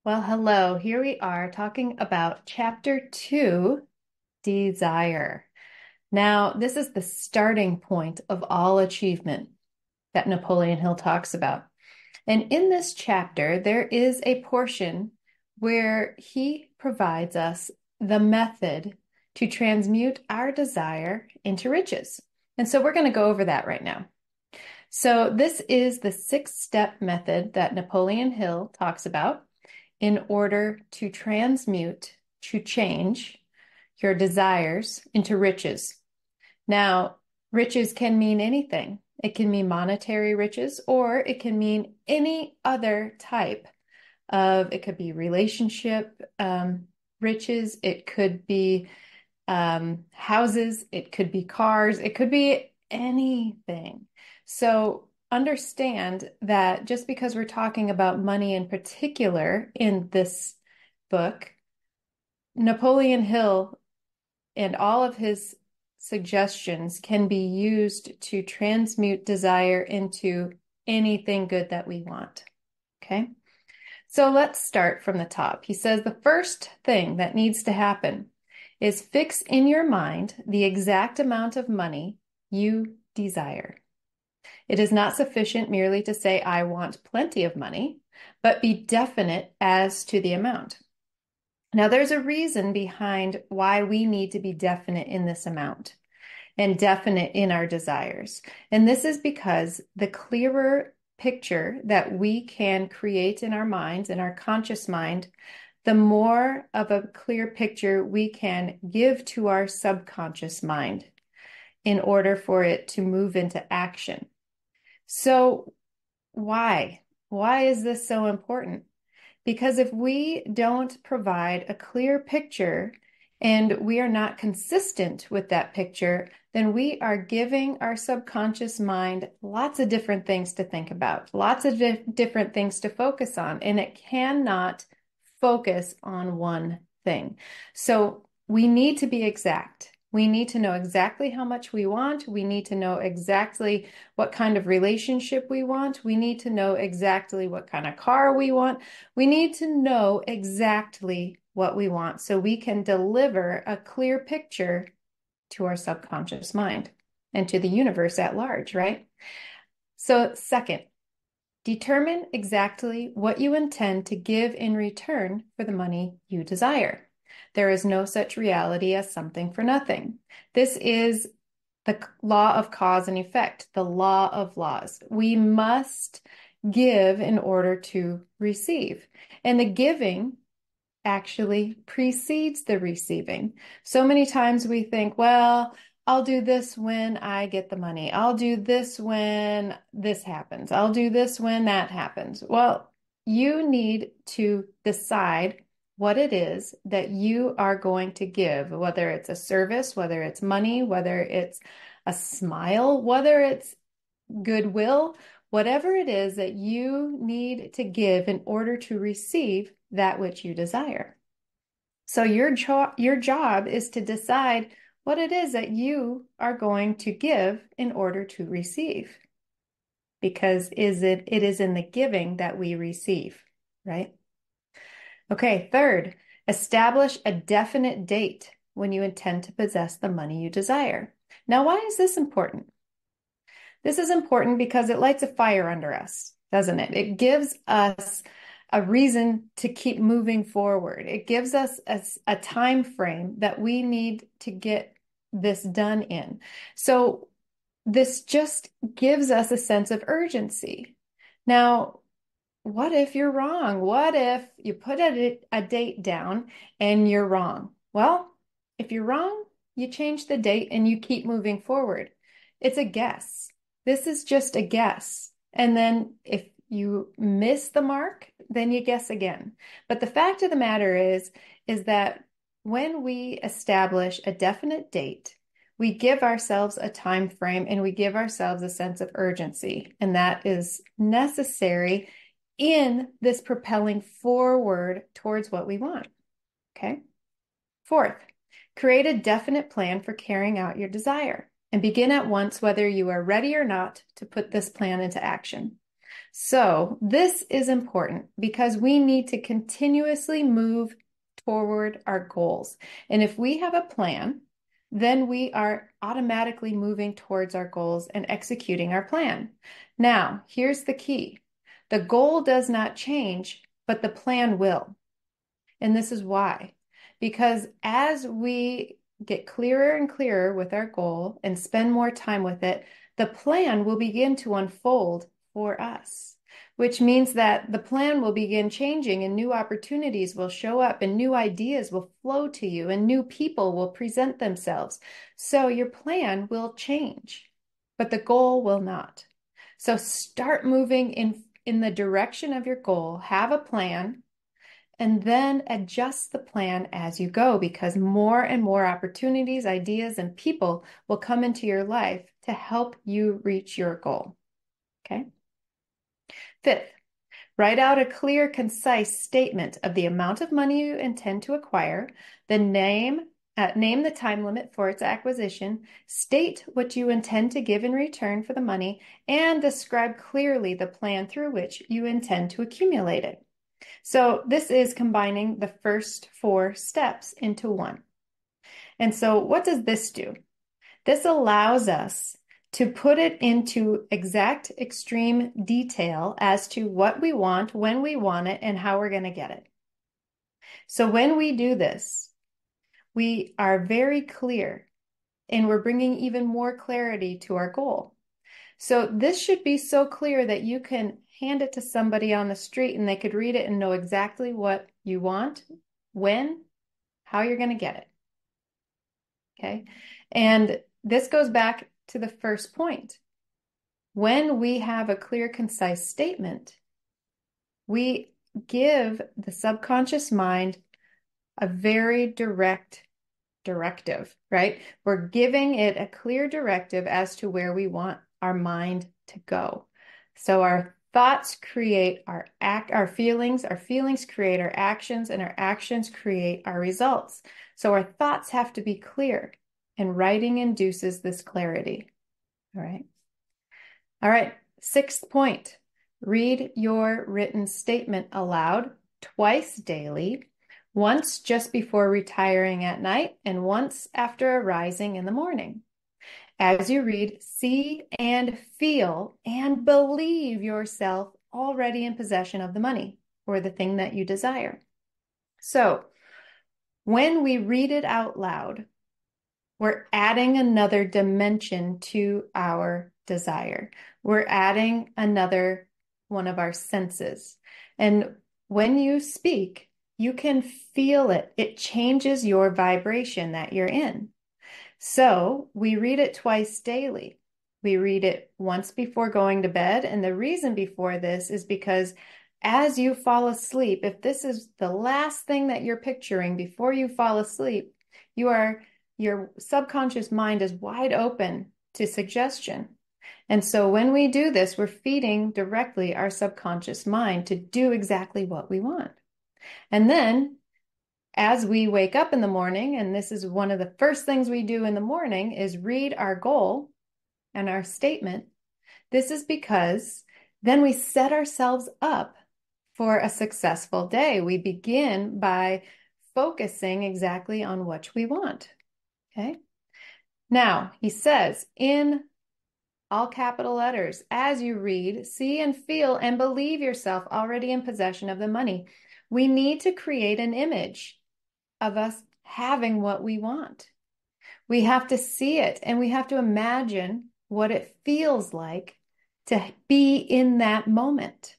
Well, hello. Here we are talking about chapter 2, desire. Now, this is the starting point of all achievement that Napoleon Hill talks about. And in this chapter, there is a portion where he provides us the method to transmute our desire into riches. And so we're going to go over that right now. So, this is the 6-step method that Napoleon Hill talks about in order to transmute, to change your desires into riches. Now, riches can mean anything. It can mean monetary riches, or it can mean any other type of, it could be relationship riches, it could be houses, it could be cars, it could be anything. So understand that just because we're talking about money in particular in this book, Napoleon Hill and all of his suggestions can be used to transmute desire into anything good that we want. Okay. So let's start from the top. He says the first thing that needs to happen is fix in your mind the exact amount of money you desire. It is not sufficient merely to say, I want plenty of money, but be definite as to the amount. Now, there's a reason behind why we need to be definite in this amount and definite in our desires. And this is because the clearer picture that we can create in our minds, in our conscious mind, the more of a clear picture we can give to our subconscious mind in order for it to move into action. So why? Why is this so important? Because if we don't provide a clear picture and we are not consistent with that picture, then we are giving our subconscious mind lots of different things to think about, lots of different things to focus on, and it cannot focus on one thing. So we need to be exact. We need to know exactly how much we want. We need to know exactly what kind of relationship we want. We need to know exactly what kind of car we want. We need to know exactly what we want so we can deliver a clear picture to our subconscious mind and to the universe at large, right? So, second, determine exactly what you intend to give in return for the money you desire. There is no such reality as something for nothing. This is the law of cause and effect, the law of laws. We must give in order to receive. And the giving actually precedes the receiving. So many times we think, well, I'll do this when I get the money. I'll do this when this happens. I'll do this when that happens. Well, you need to decide what it is that you are going to give, whether it's a service, whether it's money, whether it's a smile, whether it's goodwill, whatever it is that you need to give in order to receive that which you desire. So your job is to decide what it is that you are going to give in order to receive. Because it is in the giving that we receive, right? Okay, third, establish a definite date when you intend to possess the money you desire. Now, why is this important? This is important because it lights a fire under us, doesn't it? It gives us a reason to keep moving forward. It gives us a time frame that we need to get this done in. So this just gives us a sense of urgency. Now, what if you're wrong? What if you put a date down and you're wrong? Well, if you're wrong, you change the date and you keep moving forward. It's a guess. This is just a guess. And then if you miss the mark, then you guess again. But the fact of the matter is that when we establish a definite date, we give ourselves a time frame and we give ourselves a sense of urgency. And that is necessary in this propelling forward towards what we want. Okay. Fourth, create a definite plan for carrying out your desire and begin at once whether you are ready or not to put this plan into action. So this is important because we need to continuously move toward our goals. And if we have a plan, then we are automatically moving towards our goals and executing our plan. Now, here's the key. The goal does not change, but the plan will. And this is why. Because as we get clearer and clearer with our goal and spend more time with it, the plan will begin to unfold for us, which means that the plan will begin changing and new opportunities will show up and new ideas will flow to you and new people will present themselves. So your plan will change, but the goal will not. So start moving in the direction of your goal, have a plan, and then adjust the plan as you go because more and more opportunities, ideas, and people will come into your life to help you reach your goal. Okay. Fifth, write out a clear, concise statement of the amount of money you intend to acquire, name the time limit for its acquisition, state what you intend to give in return for the money, and describe clearly the plan through which you intend to accumulate it. So this is combining the first 4 steps into one. And so what does this do? This allows us to put it into exact extreme detail as to what we want, when we want it, and how we're going to get it. So when we do this, we are very clear and we're bringing even more clarity to our goal. So this should be so clear that you can hand it to somebody on the street and they could read it and know exactly what you want, when, how you're going to get it. Okay. And this goes back to the first point. When we have a clear, concise statement, we give the subconscious mind a very direct directive, right? We're giving it a clear directive as to where we want our mind to go. So our thoughts create our feelings create our actions, and our actions create our results. So our thoughts have to be clear, and writing induces this clarity. All right. All right. 6th point, read your written statement aloud twice daily, once just before retiring at night and once after arising in the morning. As you read, see and feel and believe yourself already in possession of the money or the thing that you desire. So when we read it out loud, we're adding another dimension to our desire. We're adding another one of our senses. And when you speak, you can feel it. It changes your vibration that you're in. So we read it twice daily. We read it once before going to bed. And the reason before this is because as you fall asleep, if this is the last thing that you're picturing before you fall asleep, your subconscious mind is wide open to suggestion. And so when we do this, we're feeding directly our subconscious mind to do exactly what we want. And then as we wake up in the morning, and this is one of the first things we do in the morning, is read our goal and our statement. This is because then we set ourselves up for a successful day. We begin by focusing exactly on what we want. Okay. Now, he says in all capital letters, as you read, see and feel and believe yourself already in possession of the money. We need to create an image of us having what we want. We have to see it and we have to imagine what it feels like to be in that moment.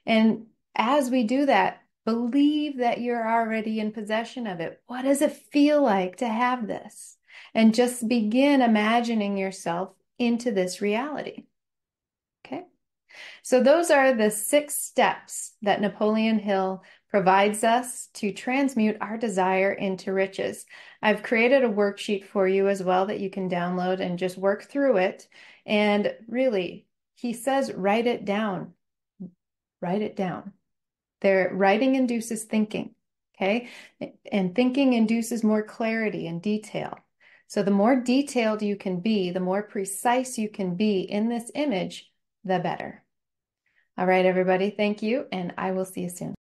And as we do that, believe that you're already in possession of it. What does it feel like to have this? And just begin imagining yourself into this reality. Okay. So those are the 6 steps that Napoleon Hill provides us to transmute our desire into riches. I've created a worksheet for you as well that you can download and just work through it. And really, he says, write it down. Write it down. Writing induces thinking, okay? And thinking induces more clarity and detail. So the more detailed you can be, the more precise you can be in this image, the better. All right, everybody, thank you, and I will see you soon.